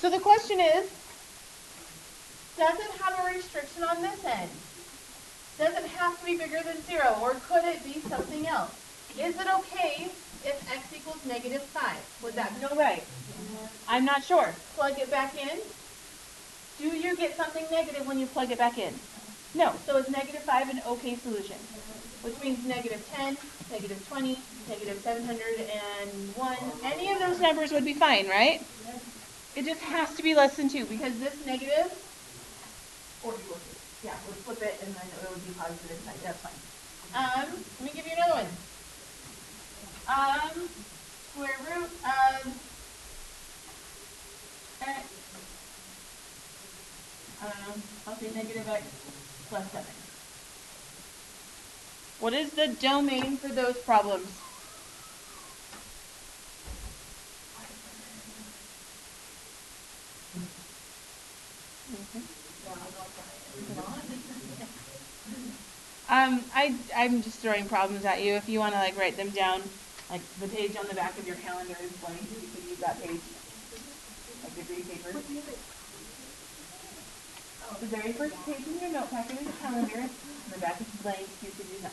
So the question is, does it have a restriction on this end? Does it have to be bigger than 0, or could it be something else? Is it okay if x equals -5? Would that be all right? I'm not sure. Plug it back in. Do you get something negative when you plug it back in? No. So is -5 an okay solution? Which means -10, -20, -701. Any of those numbers would be fine, right? It just has to be less than 2 because this negative, or equal to, yeah, we'll flip it and then it would be positive inside. That's fine. Let me give you another one. Square root of x, I'll say -x plus 7. What is the domain for those problems? I'm just throwing problems at you. If you want to like write them down, like the page on the back of your calendar is blank. You can use that page, like the green paper. The very first page in your note packet is a calendar. And the back is blank. You can use that.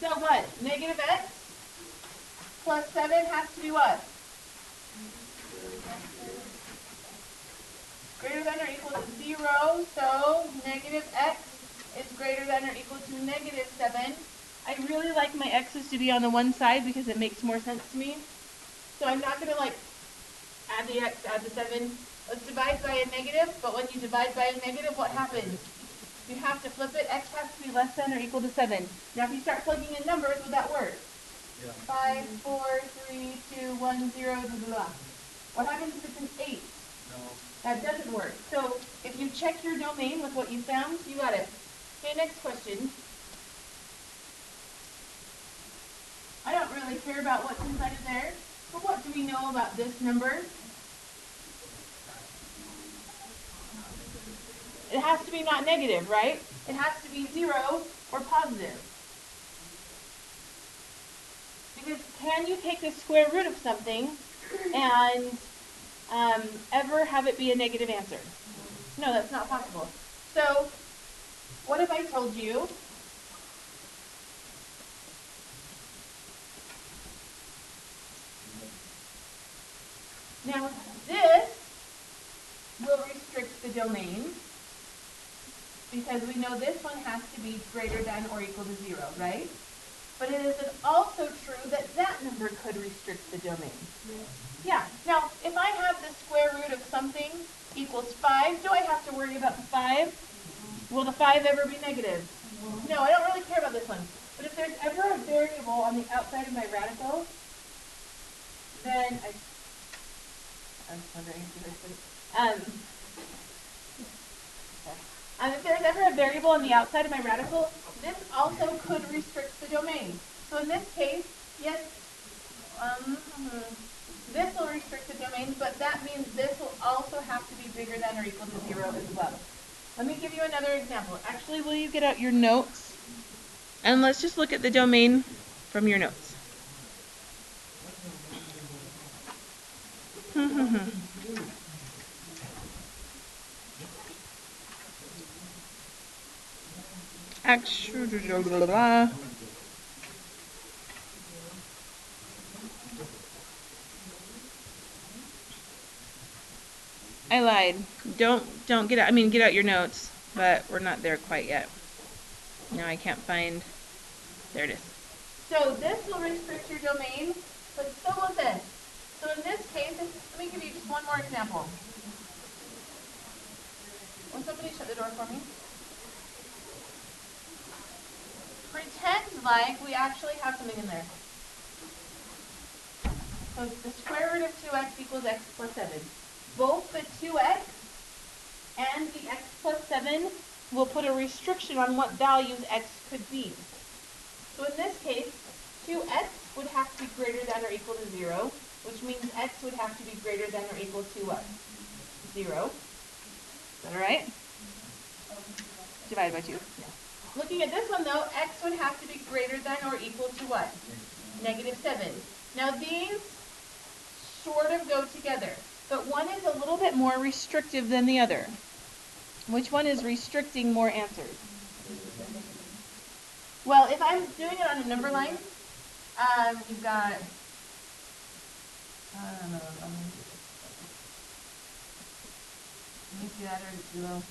So what? -x plus 7 has to be what? Greater than or equal to 0. So -x is greater than or equal to -7. I really like my x's to be on the one side because it makes more sense to me. So I'm not going to like add the x, add the 7. Let's divide by a negative, but when you divide by a negative, what happens? You have to flip it. X has to be less than or equal to 7. Now if you start plugging in numbers, would that work? Yeah. 5, 4, 3, 2, 1, 0, blah, blah, blah. What happens if it's an 8? No. That doesn't work. So if you check your domain with what you found, you got it. Okay, next question. I don't really care about what's inside of there, but what do we know about this number? It has to be not negative, right? It has to be 0 or positive. Because can you take the square root of something and ever have it be a negative answer? No, that's not possible. So, what if I told you now this will restrict the domain because we know this one has to be greater than or equal to 0, right? But it is also true that that number could restrict the domain. Yeah. Now, if I have the square root of something equals 5, do I have to worry about the 5? Will the 5 ever be negative? No, I don't really care about this one. But if there's ever a variable on the outside of my radical, then I'm wondering if there's ever a variable on the outside of my radical, this also could restrict the domain. So in this case, yes, this will restrict the domain, but that means this will also have to be bigger than or equal to 0 as well. Let me give you another example. Actually, will you get out your notes? And let's just look at the domain from your notes. I lied. Don't get out. I mean, get out your notes, but we're not there quite yet. Now I can't find. There it is. So this will restrict your domain, but so will this. So in this case, let me give you just one more example. Will somebody shut the door for me? Pretend like we actually have something in there. So the square root of 2x equals x plus 7. Both the 2x and the x plus 7 will put a restriction on what values x could be. So in this case, 2x would have to be greater than or equal to 0, which means x would have to be greater than or equal to what? 0. Is that all right? Divided by 2. Yeah. Looking at this one, though, x would have to be greater than or equal to what? -7. Now these sort of go together, but one is a little bit more restrictive than the other. Which one is restricting more answers? Well, if I'm doing it on a number line, you've got, I don't know, let me see that or zero.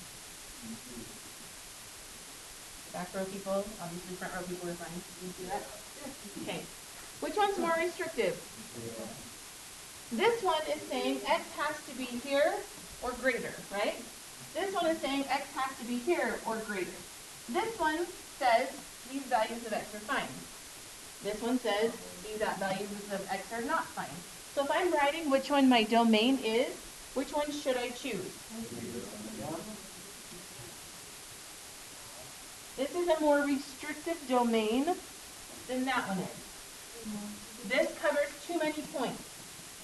Back row people, obviously front row people are fine. Can you see that? Okay. Which one's more restrictive? This one is saying x has to be here or greater, right? This one is saying x has to be here or greater. This one says these values of x are fine. This one says these values of x are not fine. So if I'm writing which one my domain is, which one should I choose? This is a more restrictive domain than that one is. This covers too many points.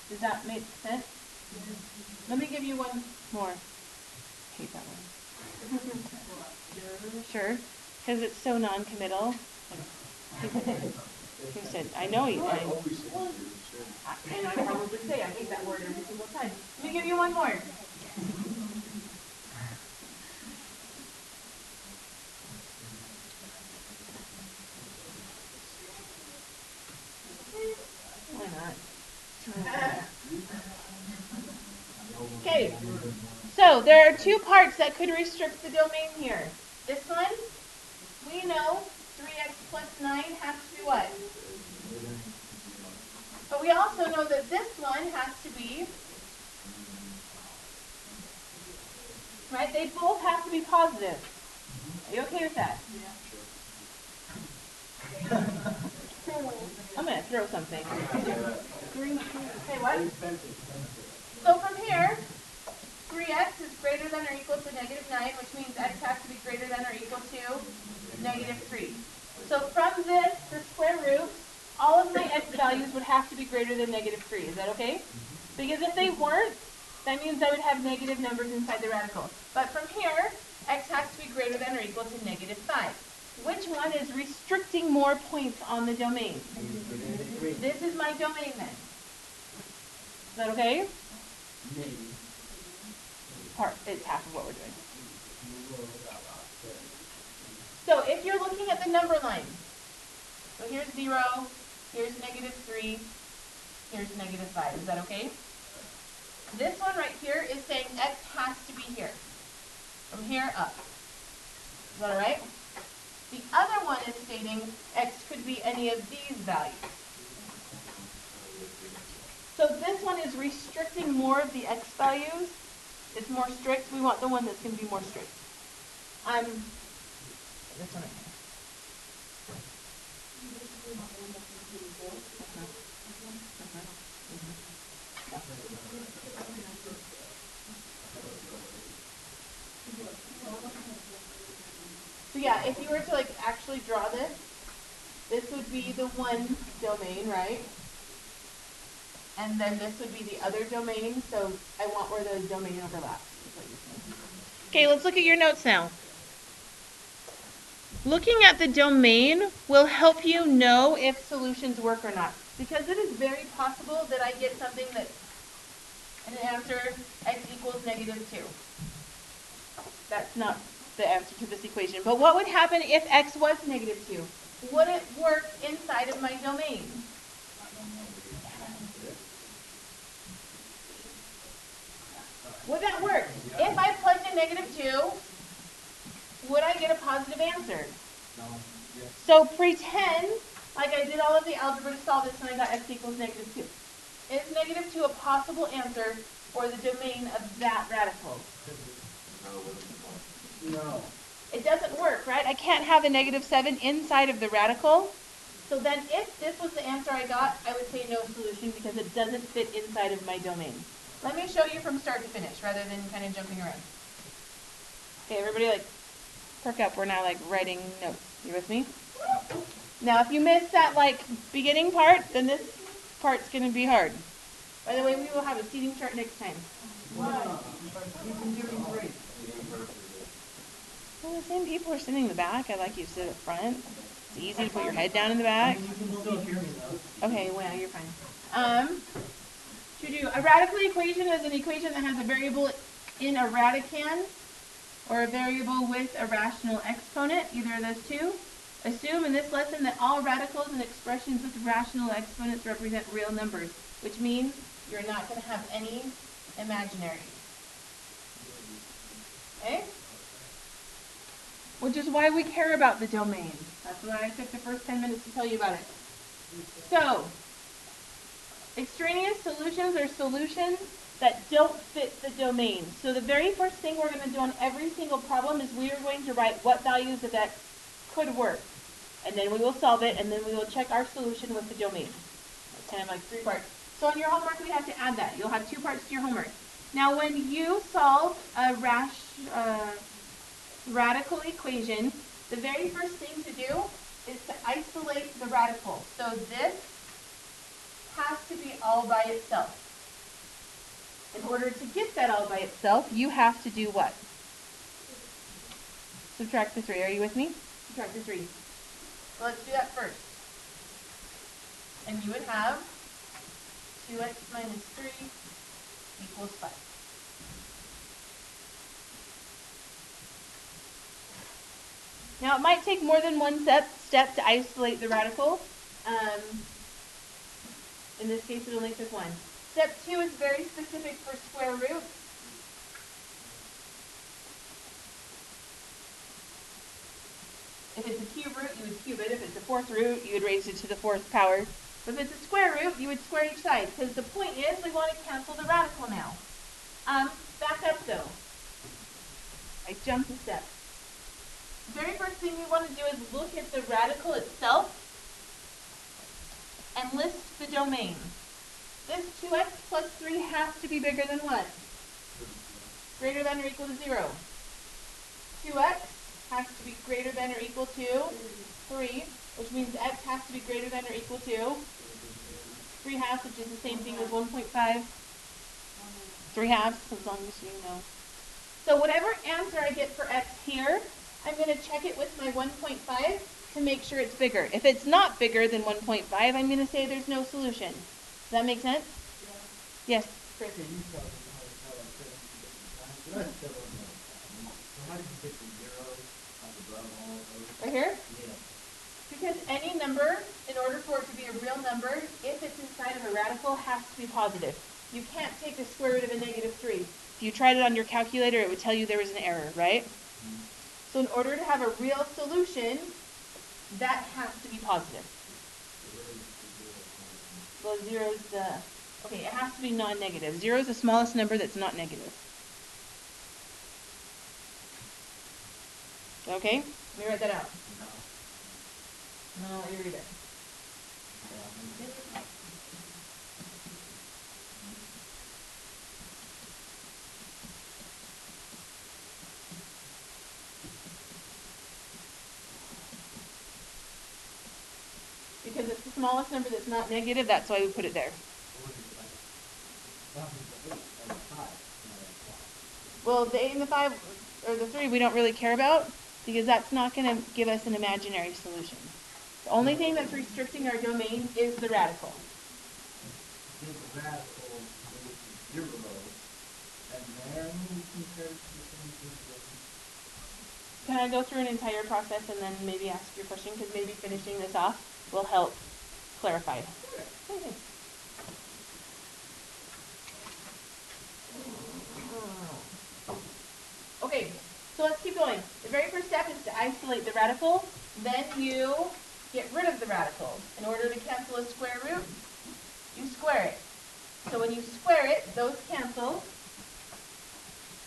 Does that make sense? Let me give you one more. I hate that one. Sure, because it's so non-committal. Who said, I know you. And I probably say I hate that word every single time. Let me give you one more. Why not? Okay, so there are two parts that could restrict the domain here. This one, we know 3x plus 9 has to be what? But we also know that this one has to be, right? They both have to be positive. Are you okay with that? I'm going to throw something. Okay, what? So from here, 3x is greater than or equal to negative 9, which means x has to be greater than or equal to negative 3. So from this, the square root, all of my x values would have to be greater than negative 3. Is that okay? Because if they weren't, that means I would have negative numbers inside the radical. But from here, x has to be greater than or equal to negative 5. Which one is restricting more points on the domain? This is my domain then. Is that okay? It's half of what we're doing. So if you're looking at the number line, so here's 0, here's negative 3, here's negative 5. Is that okay? This one right here is saying x has to be here. From here up. Is that all right? The other one is stating x could be any of these values. So this one is restricting more of the x values. It's more strict. We want the one that's going to be more strict. This one right here. So yeah, if you were to like actually draw this, this would be the one domain, right? And then this would be the other domain, so I want where the domain overlaps. Okay, let's look at your notes now. Looking at the domain will help you know if solutions work or not. Because it is very possible that I get something that, an answer, x equals negative 2. That's not the answer to this equation. But what would happen if x was negative 2? Would it work inside of my domain? Would that work? If I plugged in negative 2, would I get a positive answer? So pretend like I did all of the algebra to solve this and I got x equals negative 2. Is negative 2 a possible answer for the domain of that radical? No. It doesn't work, right? I can't have a negative 7 inside of the radical. So then if this was the answer I got, I would say no solution because it doesn't fit inside of my domain. Let me show you from start to finish rather than kind of jumping around. Okay, everybody like perk up. We're now like writing notes. You with me? Now if you missed that like beginning part, then this part's going to be hard. By the way, we will have a seating chart next time. Why? You've been doing great. Well, the same people are sitting in the back. I like you to sit up front. It's easy to put your head down in the back. You can still hear me though. Okay, well, you're fine. To do a radical equation is an equation that has a variable in a radicand or a variable with a rational exponent, either of those two. Assume in this lesson that all radicals and expressions with rational exponents represent real numbers, which means you're not going to have any imaginary. Okay? Which is why we care about the domain. That's why I took the first 10 minutes to tell you about it. So, extraneous solutions are solutions that don't fit the domain. So the very first thing we're going to do on every single problem is we are going to write what values of x could work. And then we will solve it, and then we will check our solution with the domain. That's kind of like 3 parts. So on your homework, we have to add that. You'll have 2 parts to your homework. Now when you solve a radical equation, the very first thing to do is to isolate the radical. So this has to be all by itself. In order to get that all by itself, you have to do what? Subtract the 3. Are you with me? Subtract the 3. Well, let's do that first. And you would have 2x minus 3 equals 5. Now, it might take more than one step to isolate the radical. In this case, it only took 1. Step 2 is very specific for square root. If it's a cube root, you would cube it. If it's a fourth root, you would raise it to the 4th power. But if it's a square root, you would square each side. Because the point is, we want to cancel the radical now. Back up though. I jumped a step. The very first thing we want to do is look at the radical itself and list the domain. This 2x plus 3 has to be bigger than what? Greater than or equal to 0. 2x has to be greater than or equal to 3, which means x has to be greater than or equal to 3/2, which is the same thing as 1.5. 3/2, as long as you know. So whatever answer I get for x here, I'm going to check it with my 1.5 to make sure it's bigger. If it's not bigger than 1.5, I'm going to say there's no solution. Does that make sense? Yeah. Yes, Chris. Okay, you tell me how to tell like 7 different times, but I still don't know. So how did you get the zeros up above all of those? Right here? Yeah. Because any number, in order for it to be a real number, if it's inside of a radical, has to be positive. You can't take the square root of a -3. If you tried it on your calculator, it would tell you there was an error, right? Mm-hmm. So in order to have a real solution, that has to be positive. Well, 0 is the... Okay, it has to be non-negative. 0 is the smallest number that's not negative. Okay? Let me write that out. No, I'll let you read it. Because it's the smallest number that's not negative, that's why we put it there. Well, the 8 and the 5, or the 3, we don't really care about, because that's not going to give us an imaginary solution. The only thing that's restricting our domain is the radical. The radical is 0, and then we compare it to something. Can I go through an entire process and then maybe ask your question? Because maybe finishing this off will help clarify. Okay. Okay, so let's keep going. The very first step is to isolate the radical. Then you get rid of the radical. In order to cancel a square root, you square it. So when you square it, those cancel.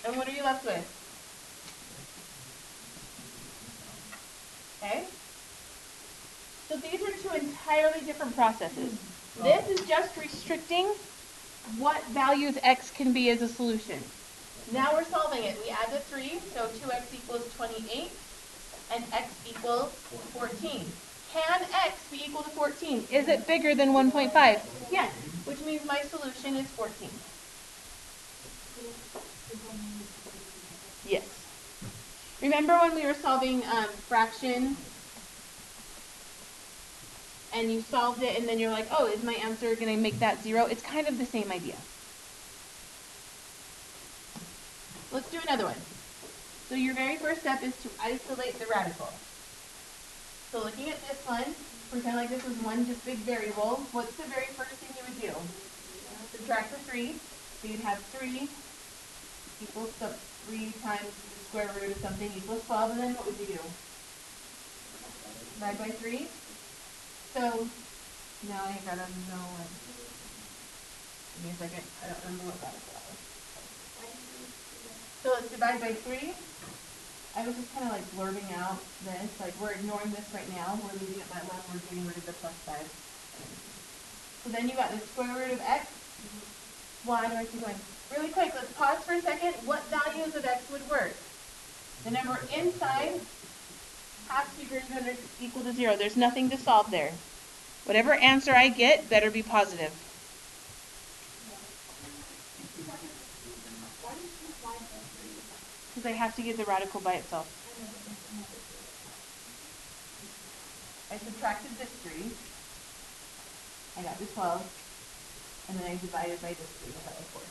And what are you left with? Okay? So these are 2 entirely different processes. This is just restricting what value of x can be as a solution. Now we're solving it. We add the 3, so 2x equals 28, and x equals 14. Can x be equal to 14? Is it bigger than 1.5? Yes, which means my solution is 14. Yes. Remember when we were solving fraction and you solved it, and then you're like, oh, is my answer going to make that 0? It's kind of the same idea. Let's do another one. So your very first step is to isolate the radical. So looking at this one, pretend like this was one just big variable. What's the very first thing you would do? Subtract the 3. So you'd have 3 equals 3 times the square root of something equals 12, and then what would you do? Divide by 3. So now I gotta know what. Give me a second. I don't remember what radical that was. So let's divide by 3. I was just kind of like blurbing out this, like we're ignoring this right now. We're leaving it by 1. We're getting rid of the plus 5. So then you got the square root of x. Why do I keep going? Really quick, let's pause for a second. What values of x would work? The number inside has to be greater than or equal to 0. There's nothing to solve there. Whatever answer I get better be positive. Because I have to get the radical by itself. I subtracted this 3. I got the 12. And then I divided by this 3. I got the 4.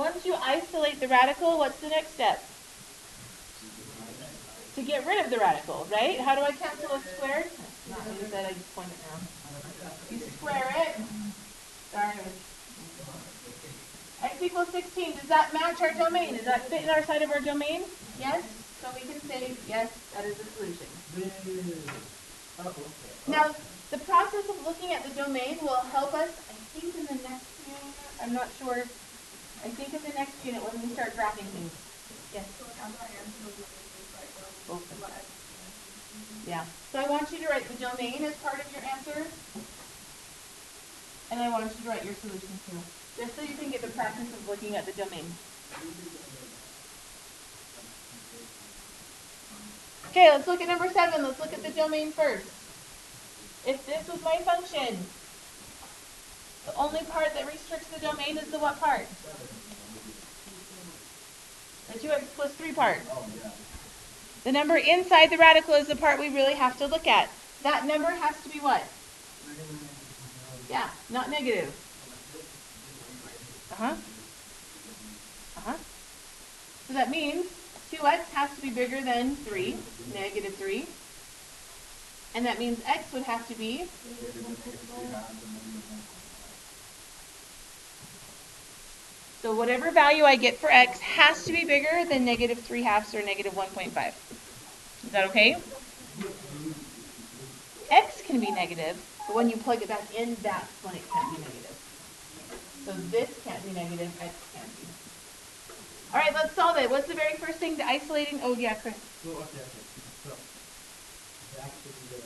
Once you isolate the radical, what's the next step? To get rid of the radical, right? How do I cancel a squared? Not what you said, I just pointed around. You square it. Sorry. X equals 16. Does that match our domain? Does that fit in our side of our domain? Yes? So we can say, yes, that is the solution. Now, the process of looking at the domain will help us, I think in the next unit, I'm not sure, I think in the next unit when we start graphing things. Yes? Yeah. So I want you to write the domain as part of your answer. And I want you to write your solution too. Just so you can get the practice of looking at the domain. Okay, let's look at number 7. Let's look at the domain first. If this was my function, the only part that restricts the domain is the what part? The 2x plus 3 part. The number inside the radical is the part we really have to look at. That number has to be what? Yeah, not negative. So that means 2x has to be bigger than 3, negative 3. And that means x would have to be so whatever value I get for x has to be bigger than negative 3/2 or negative 1.5. Is that okay? X can be negative, but when you plug it back in, that's when it can't be negative. So this can't be negative, x can't be. All right, let's solve it. What's the very first thing to isolating? Oh, yeah, Chris. So, okay. So, actually, the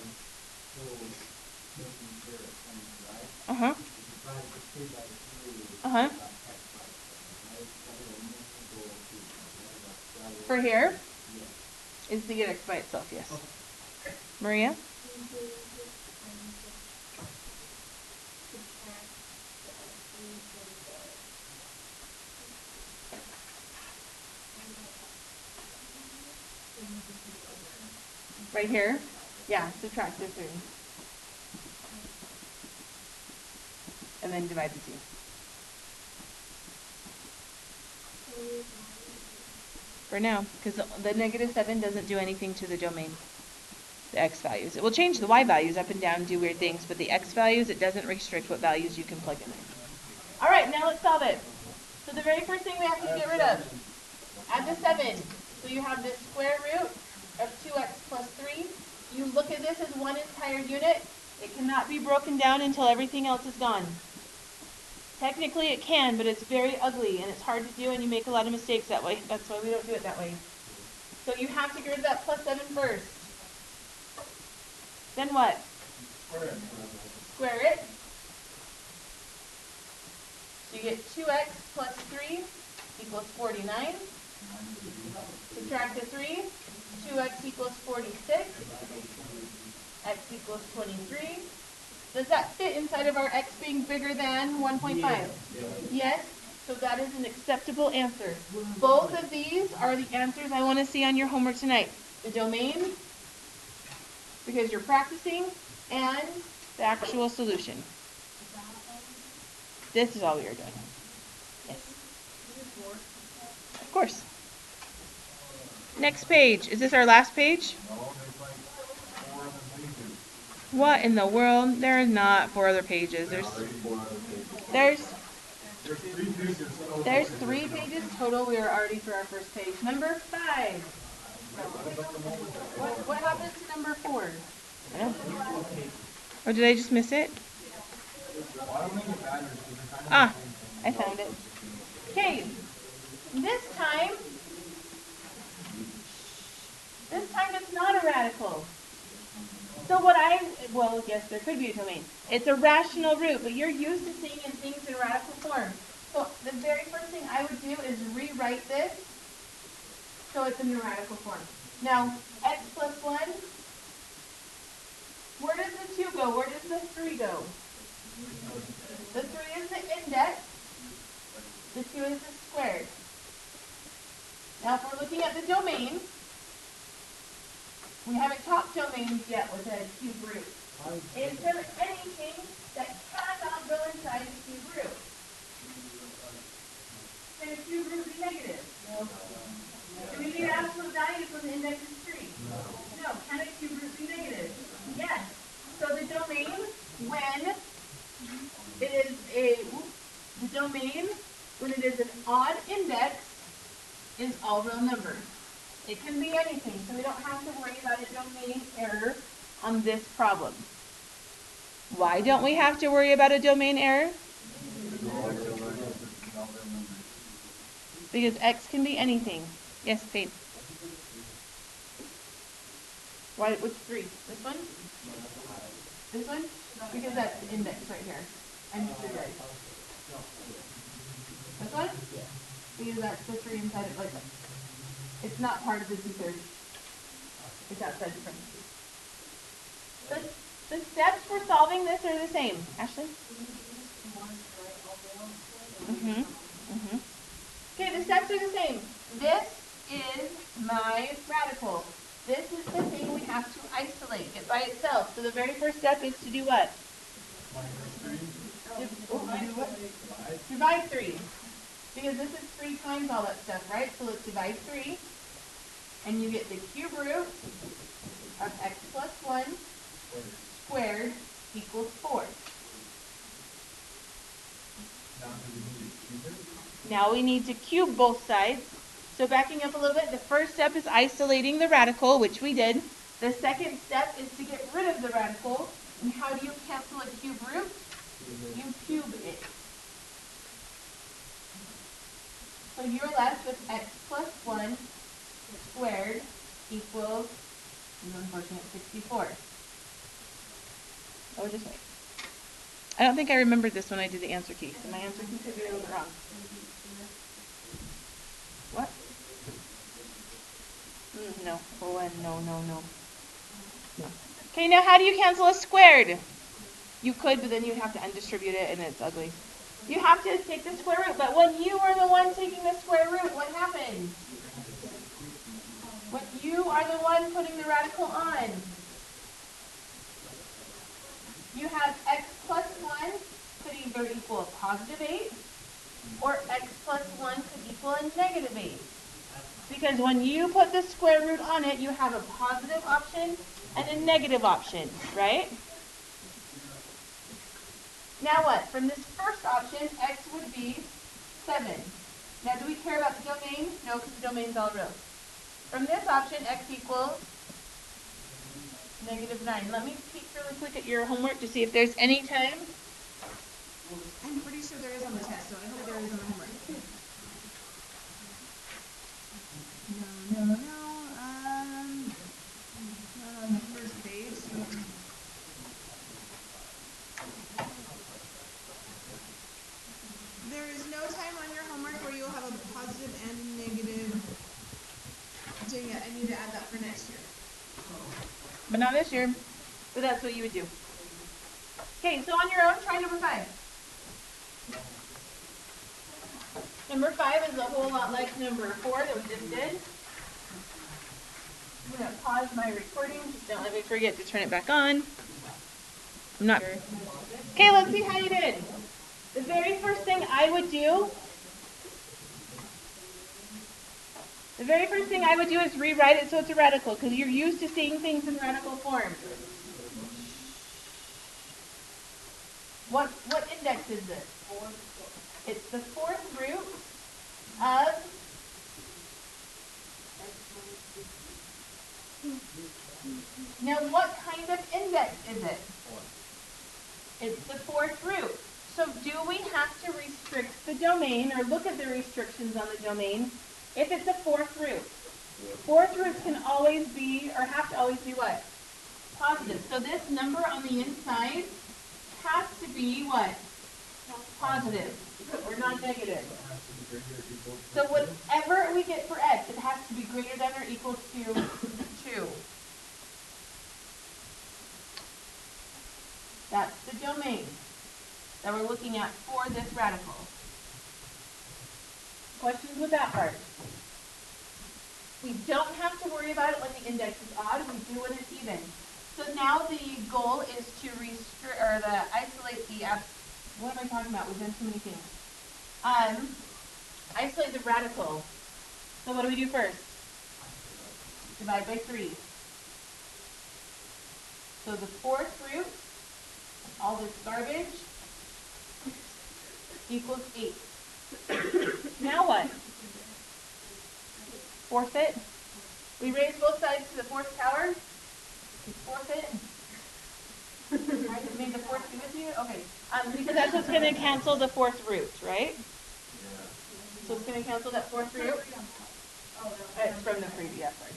whole making sure it comes right. Uh-huh. Divide the 3 by 3. Uh-huh. For here? Yes. Is to get x by itself, yes. Okay. Maria? Right here? Yeah, subtract the 3. And then divide the 2. For now, because the negative 7 doesn't do anything to the domain, the x values. It will change the y values up and down, do weird things, but the x values, it doesn't restrict what values you can plug in there. All right, now let's solve it. So the very first thing we have to get rid of, add the 7. So you have the square root of 2x plus 3. You look at this as one entire unit. It cannot be broken down until everything else is gone. Technically it can, but it's very ugly and it's hard to do and you make a lot of mistakes that way. That's why we don't do it that way. So you have to get rid of that plus 7 first. Then what? Square it. So you get 2x plus 3 equals 49. Subtract the 3. 2x equals 46. X equals 23. Does that fit inside of our x being bigger than 1.5? Yes. So that is an acceptable answer. Both of these are the answers I want to see on your homework tonight. The domain, because you're practicing, and the actual solution. This is all we are doing. Yes. Of course. Next page. Is this our last page? No, there's like 4 other pages. What in the world? There are not 4 other pages. There's 4 other pages. There's 3 pages total. There's 3 pages total. We are already for our first page. Number 5. What happened to number 4? I don't know. Or did I just miss it? Ah, I found it. Okay. This time it's not a radical. So well, yes, there could be a domain. It's a rational root, but you're used to seeing in things in radical form. So the very first thing I would do is rewrite this so it's in the radical form. Now, x plus 1, where does the 2 go? Where does the 3 go? The 3 is the index. The 2 is the squared. Now, if we're looking at the domain, we haven't talked domains yet with a cube root. Is there anything that cannot go inside a cube root? Can a cube root be negative? No. Do we need absolute values when the index is 3? No. Can a cube root be negative? Yes. So the domain, when it is an odd index, is all real numbers. It can be anything, so we don't have to worry about a domain error on this problem. Why don't we have to worry about a domain error? Because x can be anything. Yes, Pete. Why? Which 3? This one? This one? Because that's the index right here. I'm just right. This one? Because that's the 3 inside it, like that. It's not part of the 2/3. It's outside the parentheses. The steps for solving this are the same. Ashley? Okay, the steps are the same. This is my radical. This is the thing we have to isolate it by itself. So the very first step is to do what? Divide 3. Because this is 3 times all that stuff, right? So let's divide 3. And you get the cube root of x plus 1 squared equals 4. Now we need to cube both sides. So backing up a little bit, the first step is isolating the radical, which we did. The second step is to get rid of the radical. And how do you cancel a cube root? You cube it. So you're left with x plus 1 squared equals, unfortunately, 64. Oh, just wait. I don't think I remembered this when I did the answer key. So my answer key could be a little bit wrong. What? No. Oh, no. Okay, now how do you cancel a squared? You could, but then you'd have to undistribute it, and it's ugly. You have to take the square root, but when you are the one taking the square root, what happens? When you are the one putting the radical on, you have x plus 1 could either equal a positive 8, or x plus 1 could equal a negative 8. Because when you put the square root on it, you have a positive option and a negative option, right? Now what? From this first option, x would be 7. Now do we care about the domain? No, because the domain's all real. From this option, x equals negative 9. Let me peek really quick at your homework to see if there's any time. I'm pretty sure there is on the test, so I hope there is on the homework. No. Not on the first page. There is no time on your homework where you'll have a positive and a negative. Dang it, I need to add that for next year. But not this year. But that's what you would do. Okay, so on your own, try number 5. Number 5 is a whole lot like number 4 that we just did. I'm going to pause my recording. Just don't let me forget to turn it back on. I'm not sure. Okay, let's see how you did. The very first thing I would do is rewrite it so it's a radical, because you're used to seeing things in radical form. What index is this? It's the fourth root of now what kind of index is it? It's the fourth root. So do we have to restrict the domain or look at the restrictions on the domain if it's a fourth root? Fourth roots can always be, or have to always be what? Positive. So this number on the inside has to be what? Positive, or not negative. So whatever we get for x, it has to be greater than or equal to 2. That's the domain that we're looking at for this radical. Questions with that part? We don't have to worry about it when the index is odd. We do when it's even. So now the goal is to restrict or isolate the what am I talking about? We've done too many things. Isolate the radical. So what do we do first? Divide by 3. So the fourth root, all this garbage, equals 8. Now what? Fourth it. We raise both sides to the fourth power. Fourth it. Made the fourth be with you? Okay. Because that's what's going to cancel the fourth root, right? So it's going to cancel that fourth root. It's from the previous, sorry.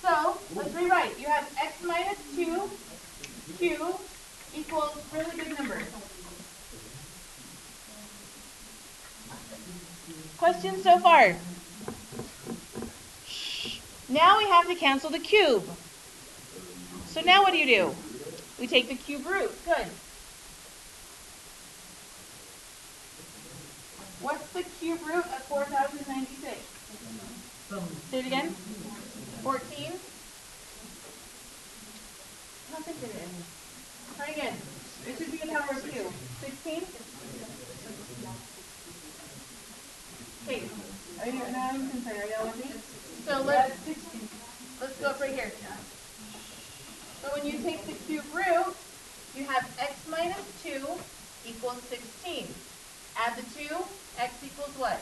So let's rewrite. You have x minus 2 cubed equals really big numbers. Questions so far? Now we have to cancel the cube. So now what do? We take the cube root. Good. What's the cube root of 4,096? Say it again. 14? I don't think it is. Try again. It should be a power of 2. 16? Okay. Now I'm concerned. Are y'all with me? So let's go up right here. So when you take the cube root, you have x minus 2 equals 16. Add the 2, x equals what?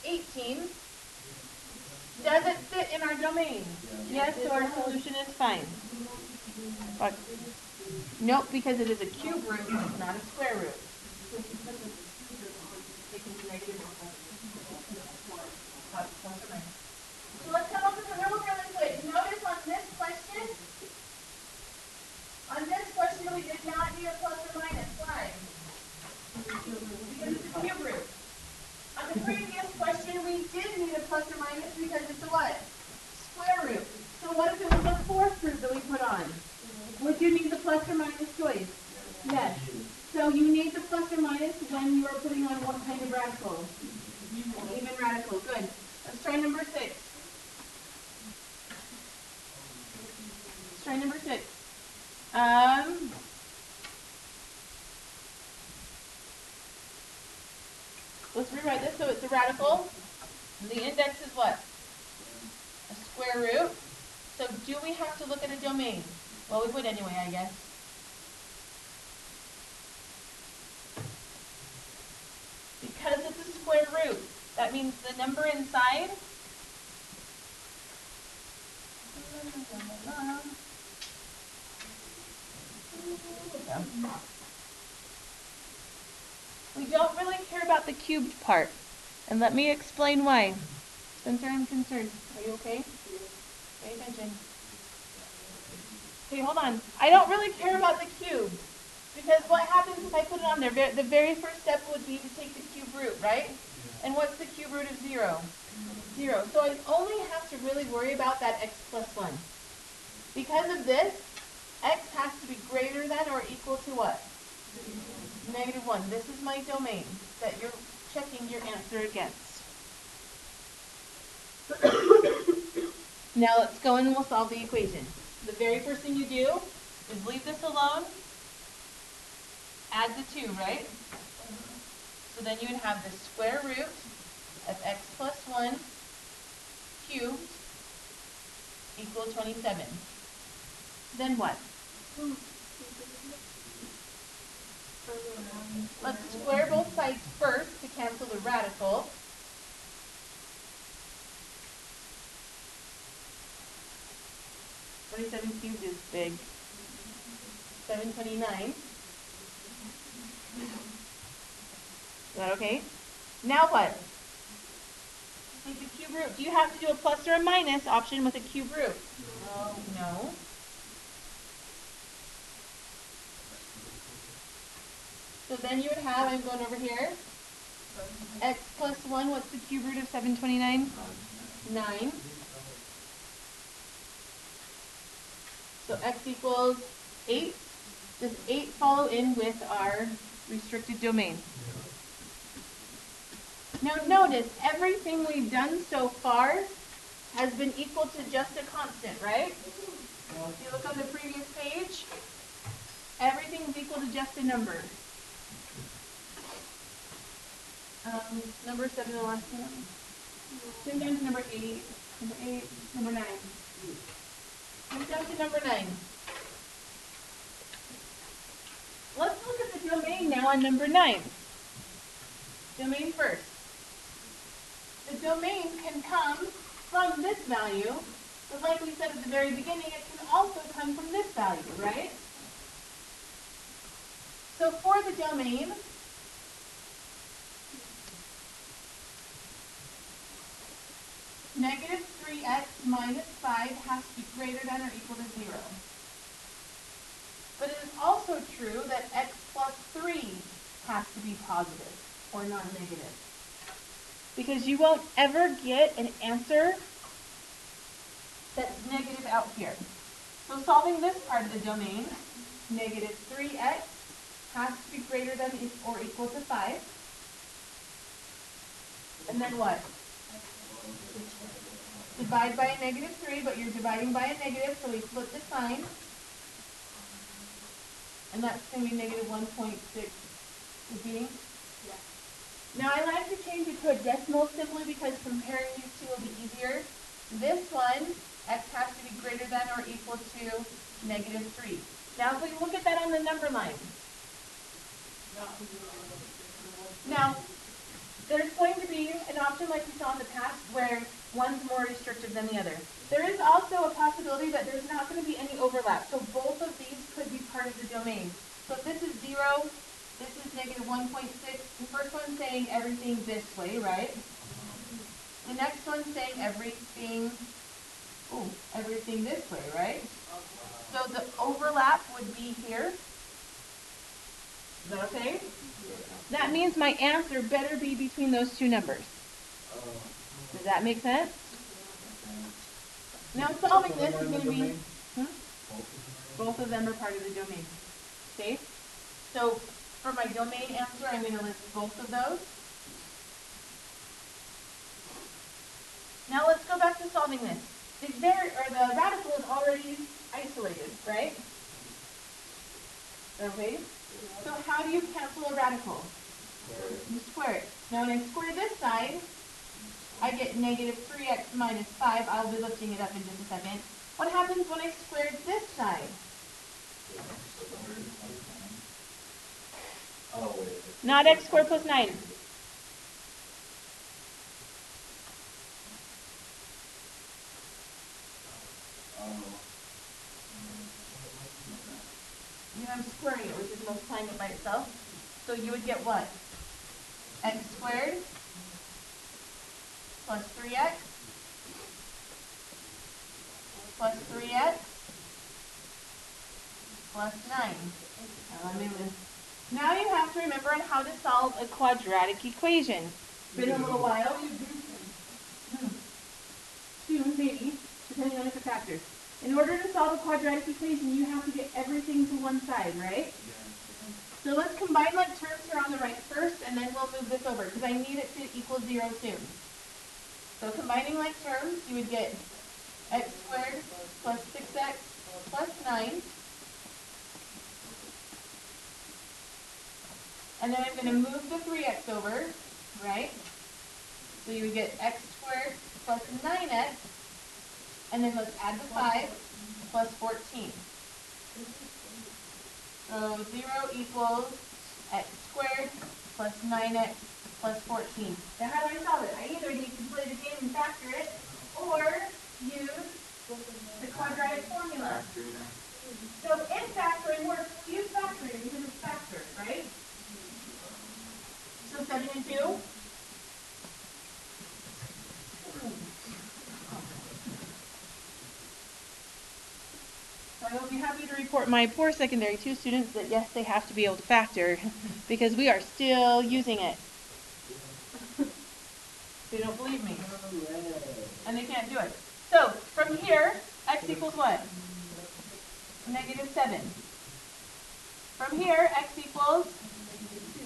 18. Does it fit in our domain? Yes, so our solution is fine. But, nope, because it is a cube root, not a square root. So let's come up with a rule really quick. Notice on this question, we did not need a plus or minus. Why? Because it's a cube root. On the previous question, we did need a plus or minus because it's a what? Square root. So what if it was a fourth root that we put on? Would you need the plus or minus choice? Yes. So you need the plus or minus when you are putting on what kind of radical? Even radical. Good. Let's try number 6. Let's try number 6. Let's rewrite this so it's a radical. And the index is what? A square root. So do we have to look at a domain? Well, we would anyway, I guess. Because it's a square root, that means the number inside we don't really care about the cubed part. And let me explain why. Spencer, I'm concerned. Are you okay? Pay attention. Okay, hold on. I don't really care about the cubes. Because what happens if I put it on there? The very first step would be to take the cube root, right? And what's the cube root of 0? 0. So I only have to really worry about that x plus 1. Because of this, x has to be greater than or equal to what? Negative 1. This is my domain that you're checking your answer against. Now let's go and we'll solve the equation. The very first thing you do is leave this alone, add the 2, right? So then you would have the square root of x plus 1 cubed equal 27. Then what? Let's square both sides first to cancel the radical. (27 cubed is big. 729. Is that okay? Now what? Take the cube root. Do you have to do a plus or a minus option with a cube root? No. So then you would have, I'm going over here, x plus 1, what's the cube root of 729? 9. So x equals 8. Does 8 follow in with our restricted domain? Now notice, everything we've done so far has been equal to just a constant, right? If you look on the previous page, everything is equal to just a number. Number 7 the last one. Come down to number 8, number 9. Come down to number 9. Let's look at the domain now on number 9. Domain first. The domain can come from this value, but like we said at the very beginning, it can also come from this value, right? So for the domain, negative 3x minus 5 has to be greater than or equal to 0. But it is also true that x plus 3 has to be positive or non-negative. Because you won't ever get an answer that's negative out here. So solving this part of the domain, negative 3x has to be greater than or equal to 5. And then what? Divide by a negative 3, but you're dividing by a negative, so we flip the sign. And that's going to be negative 1.6 would be? Yeah. Now I like to change it to a decimal simply because comparing these two will be easier. This one, x has to be greater than or equal to negative 3. Now if we look at that on the number line. Now, there's going to be an option like we saw in the past where one's more restrictive than the other. There is also a possibility that there's not going to be any overlap. So both of these could be part of the domain. So if this is 0, this is negative 1.6. The first one's saying everything this way, right? The next one's saying everything this way, right? So the overlap would be here. Is that okay? That means my answer better be between those two numbers. Does that make sense? Now solving this is going to be, both of them are part of the domain. Okay? So for my domain answer, I'm going to list both of those. Now let's go back to solving this. The radical is already isolated, right? Okay? So how do you cancel a radical? You square it. Now when I square this side, I get negative 3x minus 5. I'll be lifting it up in just a second. What happens when I square this side? Not x squared plus 9. I'm squaring it, which is multiplying it by itself. So you would get what? X squared plus 3x plus 3x plus 9. Now you have to remember how to solve a quadratic equation. It's been a little while. Soon, maybe, depending on different factors. In order to solve a quadratic equation, you have to get everything to one side, right? So let's combine like terms here on the right first, and then we'll move this over, because I need it to equal 0 soon. So combining like terms, you would get x squared plus 6x plus 9 And then I'm going to move the 3x over, right? So you would get x squared plus 9x, and then let's add the 5 plus 14. So 0 equals x squared plus 9x plus 14. Now how do I solve it? I either need to play the game and factor it, or use the quadratic formula. So if factoring works, we'll use factoring because it's factored, right? So 7 and 2. So I will be happy to report my poor secondary 2 students that yes, they have to be able to factor because we are still using it. They don't believe me. And they can't do it. So from here, x equals what? -7. From here, x equals,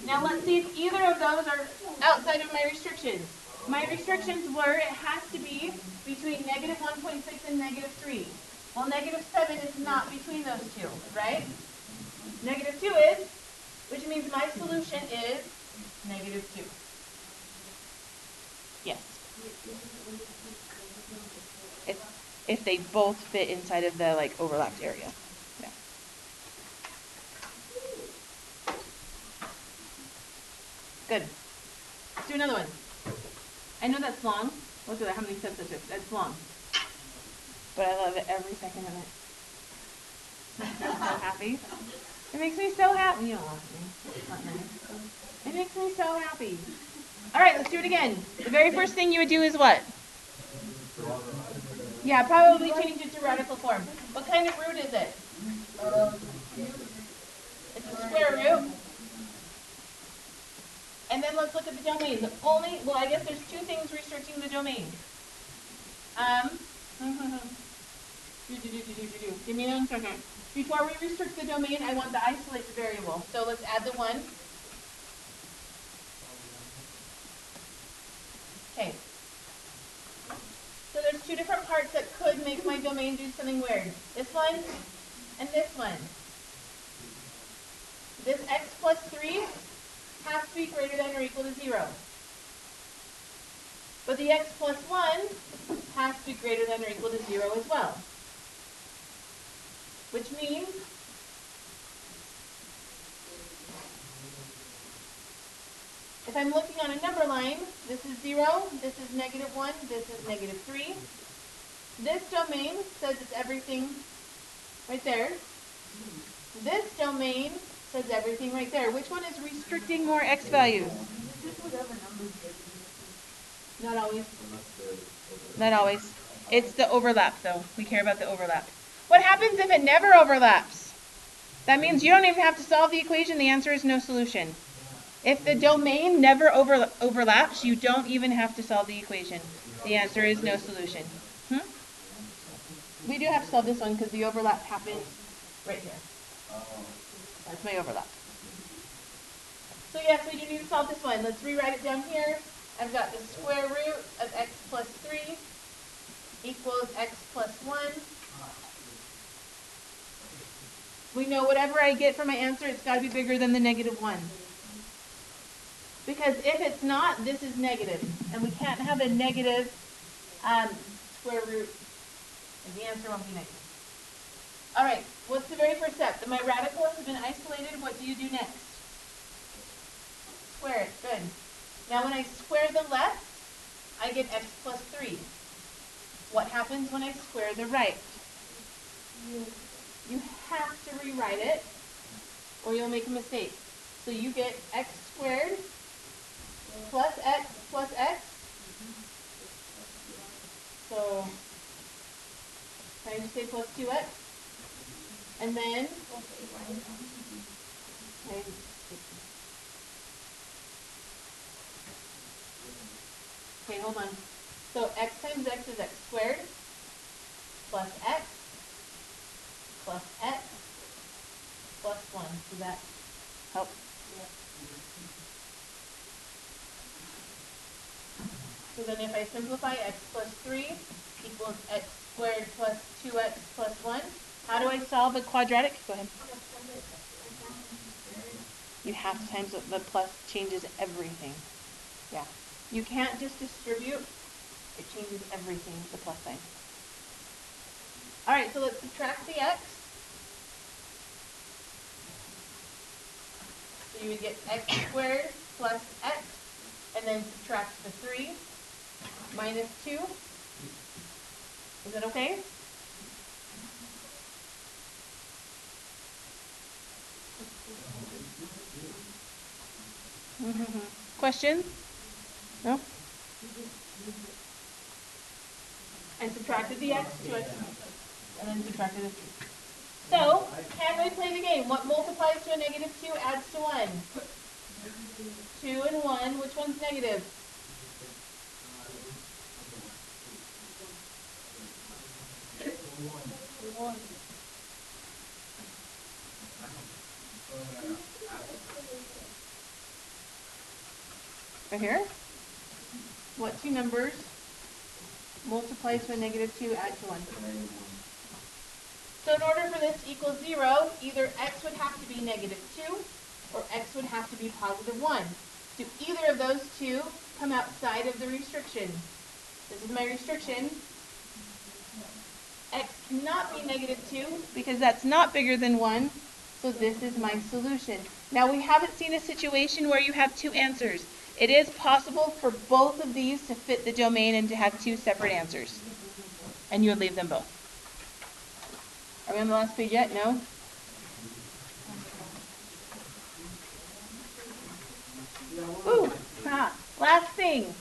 now let's see if either of those are outside of my restrictions. My restrictions were it has to be between -1.6 and -3. Well, -7 is not between those two, right? -2 is, which means my solution is -2. Yes. If they both fit inside of the like overlapped area. Yeah. Good. Let's do another one. I know that's long. Look at that, how many steps that took. That's long. But I love it every second of it. Makes me so happy. It makes me so happy. You don't laugh at me. It's not nice. It makes me so happy. All right, let's do it again. The very first thing you would do is what? Yeah, probably change it to radical form. What kind of root is it? It's a square root. And then let's look at the domain. The only, well, I guess there's two things restricting the domain. Give me 1 second. Before we restrict the domain, I want to isolate the variable. So let's add the 1. Okay. So there's two different parts that could make my domain do something weird. This one and this one. This x plus 3 has to be greater than or equal to 0. But the x plus 1 has to be greater than or equal to 0 as well. Which means if I'm looking on a number line, this is 0, this is -1, this is -3. This domain says it's everything right there. This domain says everything right there. Which one is restricting more x values? Not always. Not always. It's the overlap, though. We care about the overlap. What happens if it never overlaps? That means you don't even have to solve the equation. The answer is no solution. If the domain never overlaps, you don't even have to solve the equation. The answer is no solution. We do have to solve this one because the overlap happens right here. That's my overlap. So yes, we do need to solve this one. Let's rewrite it down here. I've got the square root of x plus 3 equals x plus 1. We know whatever I get for my answer, it's got to be bigger than the -1. Because if it's not, this is negative. And we can't have a negative square root. And the answer won't be negative. All right, what's the very first step? My radicals have been isolated. What do you do next? Square it. Good. Now when I square the left, I get x plus 3. What happens when I square the right? You have to rewrite it, or you'll make a mistake. So you get x squared plus x plus x. So, can I just say plus 2x? And then, okay, hold on. So x times x is x squared plus x plus x plus 1. Does that help? Yeah. So then if I simplify, x plus 3 equals x squared plus 2x plus 1. How do I solve a quadratic? Go ahead. You have to times the plus changes everything. Yeah. You can't just distribute. It changes everything, the plus sign. All right, so let's subtract the x. So you would get x squared plus x, and then subtract the 3 minus 2. Is that okay? Questions? No? I subtracted the x, 2x, and then subtracted the 3. So, can we play the game? What multiplies to a negative 2 adds to 1? 2 and 1. Which one's negative? Right here? What two numbers multiply to a negative 2 add to 1? So in order for this to equal 0, either x would have to be negative 2 or x would have to be positive 1. Do either of those two come outside of the restriction? This is my restriction. X cannot be negative 2 because that's not bigger than 1. So this is my solution. Now we haven't seen a situation where you have two answers. It is possible for both of these to fit the domain and to have two separate answers. And you would leave them both. Are we on the last page yet? No? Ooh, last thing.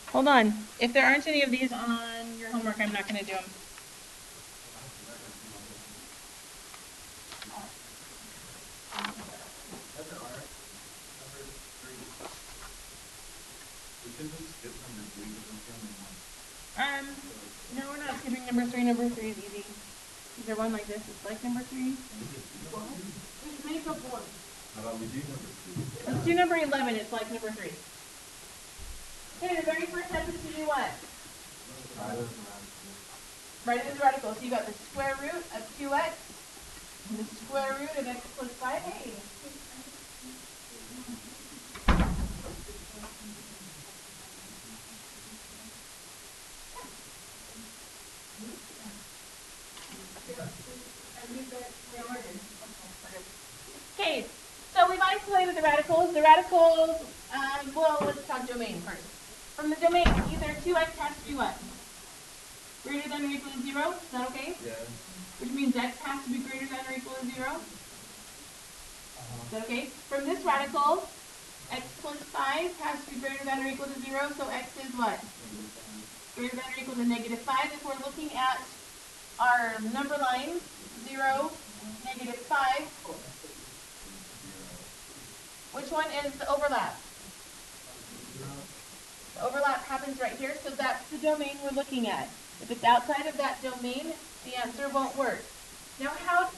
Hold on. If there aren't any of these on your homework, I'm not going to do them. No, we're not skipping number 3. Number 3 is easy. Is there one like this? It's like number 3. Make up one. Let's do number 11. It's like number 3. Okay, the very first step is to do what? Write it as a radical. So you got the square root of 2x and the square root of x plus 5a. Okay, so we've isolated the radicals. The radicals, well, let's talk domain first. From the domain, either 2x has to be what? Greater than or equal to 0? Is that okay? Yeah. Which means x has to be greater than or equal to 0? Is that okay? From this radical, x plus 5 has to be greater than or equal to 0, so x is what? Greater than or equal to negative 5. If we're looking at our number lines, 0, negative 5, which one is the overlap? The overlap happens right here, so that's the domain we're looking at. If it's outside of that domain, the answer won't work. Now,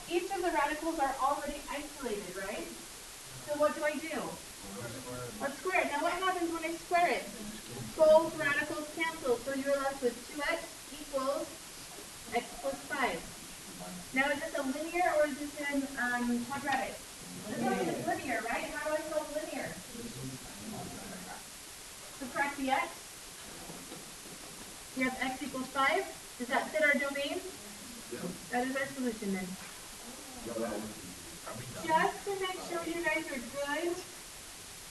each of the radicals are already isolated, right? So what do I do? Let's square it. Now, what happens when I square it? Both radicals cancel, so you're left with 2x equals x plus 5. Now, is this a linear or is this in quadratic? This one is linear, right? How do I solve linear? Subtract the x. We have x equals 5. Does that fit our domain? That is our solution then. Just to make sure you guys are good,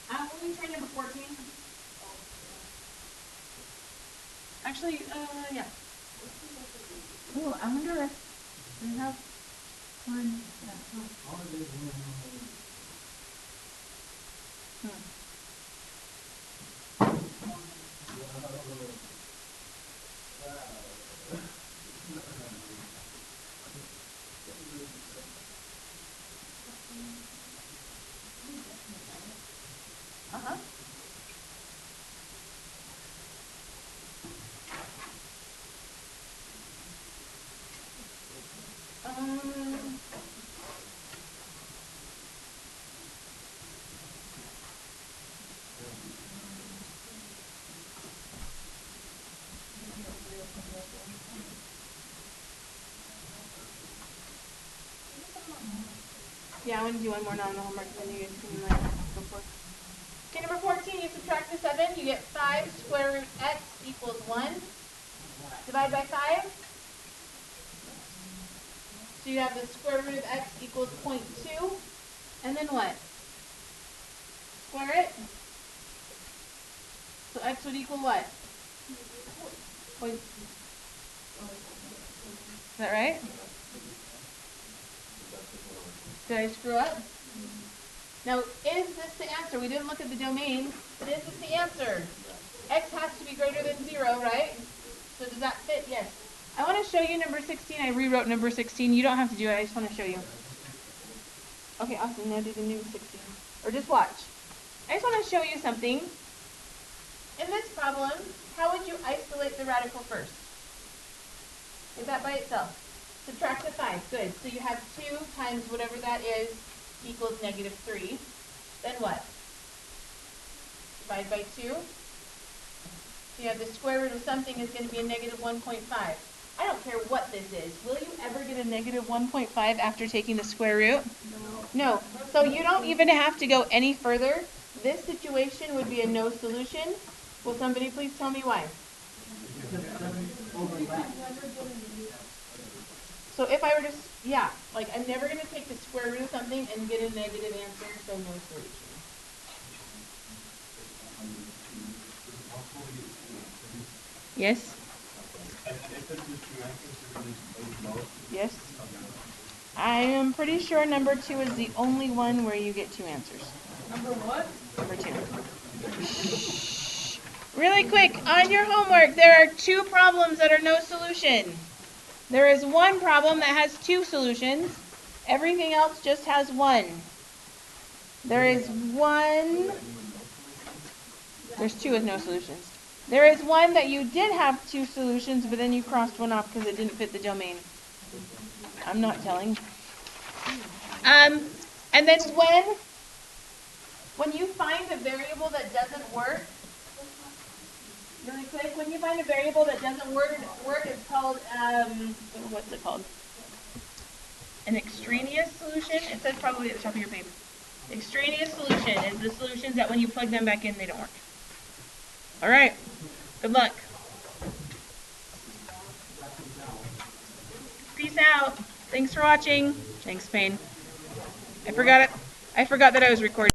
will we try number 14? Actually, yeah. Oh, I wonder if we have one. Uh-huh. Yeah, I want to do one more now on the homework, then you guys can go for it. Okay, number 14, you subtract the 7, you get 5 square root x equals 1. Divide by 5. So you have the square root of x equals 0.2. And then what? Square it. So x would equal what? Is that right? Did I screw up? Now, is this the answer? We didn't look at the domain, but is this the answer? X has to be greater than 0, right? So does that fit? Yes. I want to show you number 16. I rewrote number 16. You don't have to do it. I just want to show you. Okay, awesome. Now do the new 16. Or just watch. I just want to show you something. In this problem, how would you isolate the radical first? Is that by itself? Subtract the 5. Good. So you have 2 times whatever that is equals -3. Then what? Divide by 2. So you have the square root of something is going to be a -1.5. I don't care what this is. Will you ever get a -1.5 after taking the square root? No. So you don't even have to go any further. This situation would be a no solution. Will somebody please tell me why? So if I were to, yeah, like I'm never going to take the square root of something and get a negative answer, so no solution. Yes? Yes? I am pretty sure number 2 is the only one where you get 2 answers. Number what? Number 2. Really quick, on your homework, there are 2 problems that are no solution. There is one problem that has 2 solutions. Everything else just has 1. There is one. There's 2 with no solutions. There is one that you did have 2 solutions, but then you crossed one off because it didn't fit the domain. I'm not telling. And then when you find a variable that doesn't work, really quick, when you find a variable that doesn't work, it's called, what's it called? An extraneous solution? It says probably at the top of your paper. Extraneous solution is the solutions that when you plug them back in, they don't work. All right. Good luck. Peace out. Thanks for watching. Thanks, Payne. I forgot that I was recording.